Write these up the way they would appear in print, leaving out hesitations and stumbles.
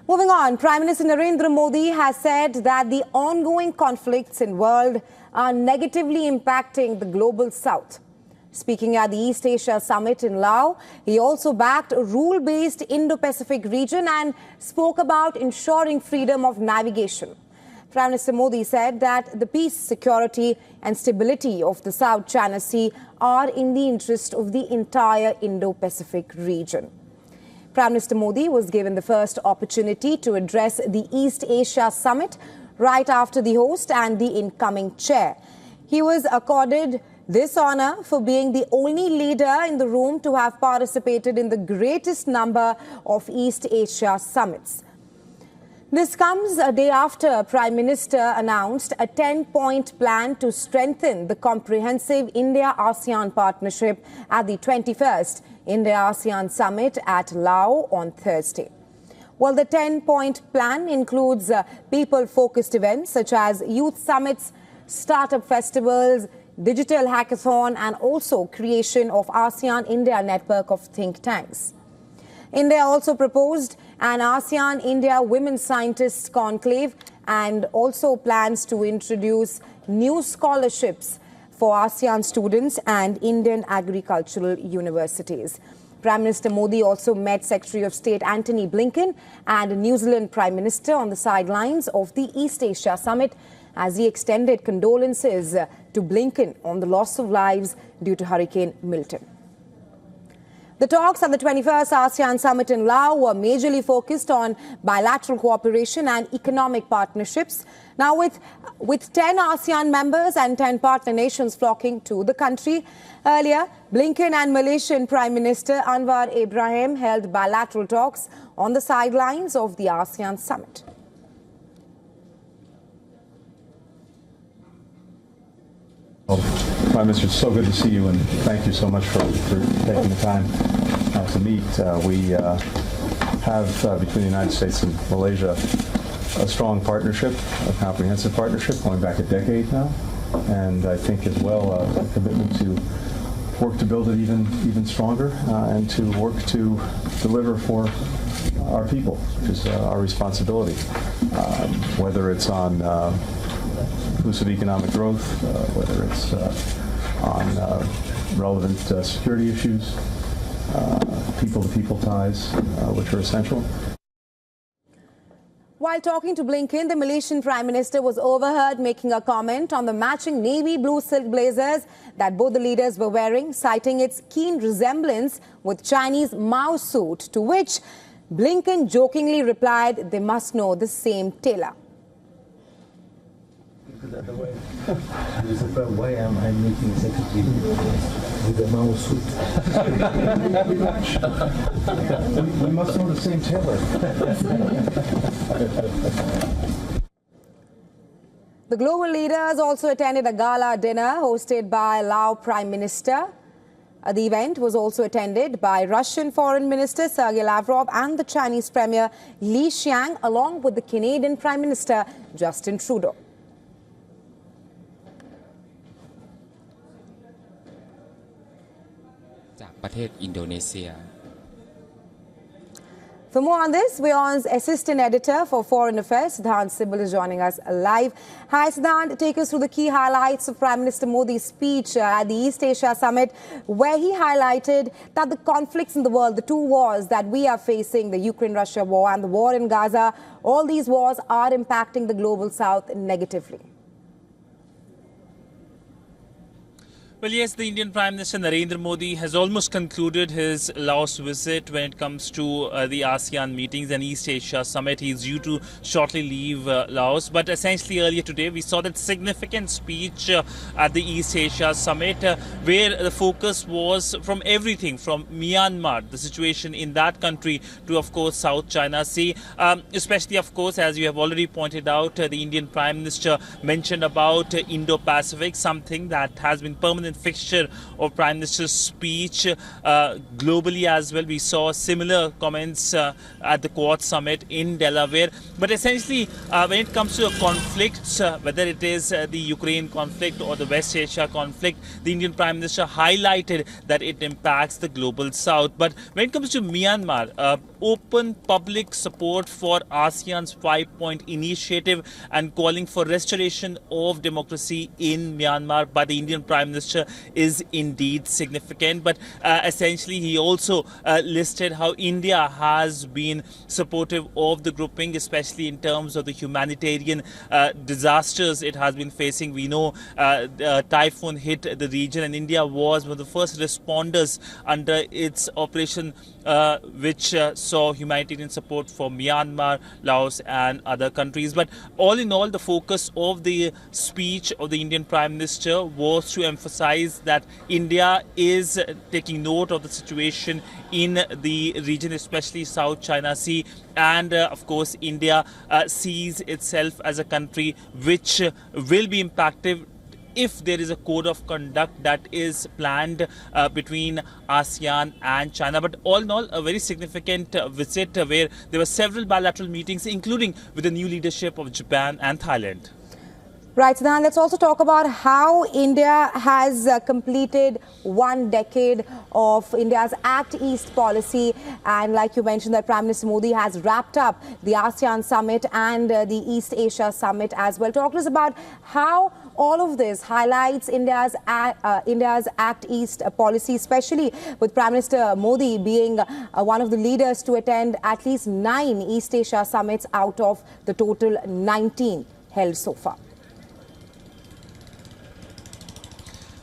Moving on, Prime Minister Narendra Modi has said that the ongoing conflicts in the world are negatively impacting the global south. Speaking at the East Asia Summit in Laos, he also backed a rule-based Indo Pacific region and spoke about ensuring freedom of navigation. Prime Minister Modi said that the peace, security and stability of the South China Sea are in the interest of the entire Indo Pacific region. Prime Minister Modi was given the first opportunity to address the East Asia Summit right after the host and the incoming chair. He was accorded this honor for being the only leader in the room to have participated in the greatest number of East Asia summits. This comes a day after Prime Minister announced a 10-point plan to strengthen the comprehensive India-ASEAN partnership at the 21st India-ASEAN Summit at Laos on Thursday. Well, the 10-point plan includes people-focused events such as youth summits, startup festivals, digital hackathon and also creation of ASEAN-India network of think tanks. India also proposed an ASEAN-India Women Scientists Conclave and also plans to introduce new scholarships for ASEAN students and Indian agricultural universities. Prime Minister Modi also met Secretary of State Antony Blinken and New Zealand Prime Minister on the sidelines of the East Asia Summit as he extended condolences to Blinken on the loss of lives due to Hurricane Milton. The talks at the 21st ASEAN Summit in Laos were majorly focused on bilateral cooperation and economic partnerships. Now, with 10 ASEAN members and 10 partner nations flocking to the country, earlier, Blinken and Malaysian Prime Minister Anwar Ibrahim held bilateral talks on the sidelines of the ASEAN Summit. Prime Minister, it's so good to see you, and thank you so much for taking the time to meet. We have, between the United States and Malaysia, a strong partnership, a comprehensive partnership going back a decade now, and I think as well a commitment to work to build it even stronger and to work to deliver for our people, which is our responsibility, whether it's on inclusive economic growth, whether it's on relevant security issues, people-to-people ties, which are essential. While talking to Blinken, the Malaysian Prime Minister was overheard making a comment on the matching navy blue silk blazers that both the leaders were wearing, citing its keen resemblance with Chinese Mao suit, to which Blinken jokingly replied, "They must know the same tailor." The way why am I meeting secretary with the Mao suit? We must know the same tailor. The global leaders also attended a gala dinner hosted by Laos Prime Minister. The event was also attended by Russian Foreign Minister Sergei Lavrov and the Chinese Premier Li Qiang, along with the Canadian Prime Minister Justin Trudeau. For more on this, WION's Assistant Editor for Foreign Affairs, Siddhant Sibal, is joining us live. Hi, Siddhant. Take us through the key highlights of Prime Minister Modi's speech at the East Asia Summit, where he highlighted that the conflicts in the world, the two wars that we are facing, the Ukraine-Russia war and the war in Gaza, all these wars are impacting the global south negatively. Well, yes, the Indian Prime Minister Narendra Modi has almost concluded his Laos visit when it comes to the ASEAN meetings and East Asia Summit. He is due to shortly leave Laos. But essentially earlier today, we saw that significant speech at the East Asia Summit where the focus was from everything from Myanmar, the situation in that country, to, of course, South China Sea. Especially, of course, as you have already pointed out, the Indian Prime Minister mentioned about Indo Pacific, something that has been permanent fixture of Prime Minister's speech globally as well. We saw similar comments at the Quad Summit in Delaware. But essentially, when it comes to conflicts, whether it is the Ukraine conflict or the West Asia conflict, the Indian Prime Minister highlighted that it impacts the global south. But when it comes to Myanmar, open public support for ASEAN's 5-point initiative and calling for restoration of democracy in Myanmar by the Indian Prime Minister is indeed significant. But essentially, he also listed how India has been supportive of the grouping, especially in terms of the humanitarian disasters it has been facing. We know typhoon hit the region, and India was one of the first responders under its operation, which saw humanitarian support for Myanmar, Laos and other countries. But all in all, the focus of the speech of the Indian Prime Minister was to emphasize that India is taking note of the situation in the region, especially South China Sea, and of course India sees itself as a country which will be impacted if there is a code of conduct that is planned between ASEAN and China. But all in all, a very significant visit where there were several bilateral meetings, including with the new leadership of Japan and Thailand. Right, so now let's also talk about how India has completed 1 decade of India's Act East policy. And like you mentioned, that Prime Minister Modi has wrapped up the ASEAN Summit and the East Asia Summit as well. Talk to us about how all of this highlights India's Act East policy, especially with Prime Minister Modi being one of the leaders to attend at least 9 East Asia summits out of the total 19 held so far.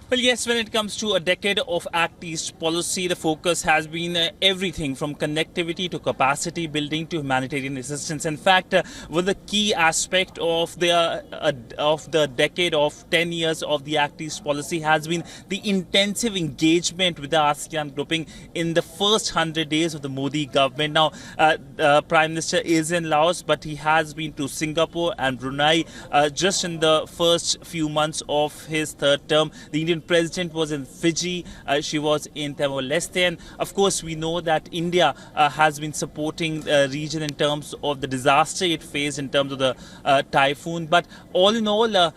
Well, yes, when it comes to a decade of Act East policy, the focus has been everything from connectivity to capacity building to humanitarian assistance. In fact, one of the key aspect of the decade of 10 years of the Act East policy has been the intensive engagement with the ASEAN grouping in the first 100 days of the Modi government. Now, Prime Minister is in Laos, but he has been to Singapore and Brunei just in the first few months of his third term. The Indian President was in Fiji, she was in Timor-Leste, and of course we know that India has been supporting the region in terms of the disaster it faced in terms of the typhoon. But all in all,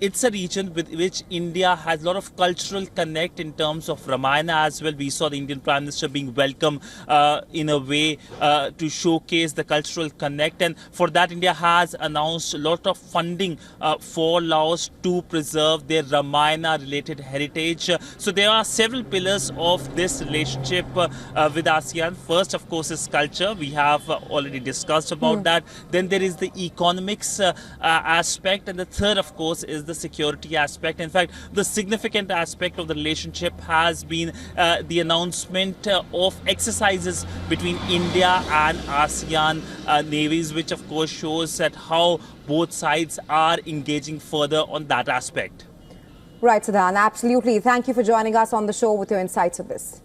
it's a region with which India has a lot of cultural connect in terms of Ramayana as well. We saw the Indian Prime Minister being welcome in a way to showcase the cultural connect, and for that India has announced a lot of funding for Laos to preserve their Ramayana related heritage. So there are several pillars of this relationship with ASEAN. First, of course, is culture. We have already discussed about that. Then there is the economics aspect, and the third, of course, is the security aspect. In fact, the significant aspect of the relationship has been the announcement of exercises between India and ASEAN navies, which of course shows that how both sides are engaging further on that aspect. Right, Siddhan, absolutely. Thank you for joining us on the show with your insights of this.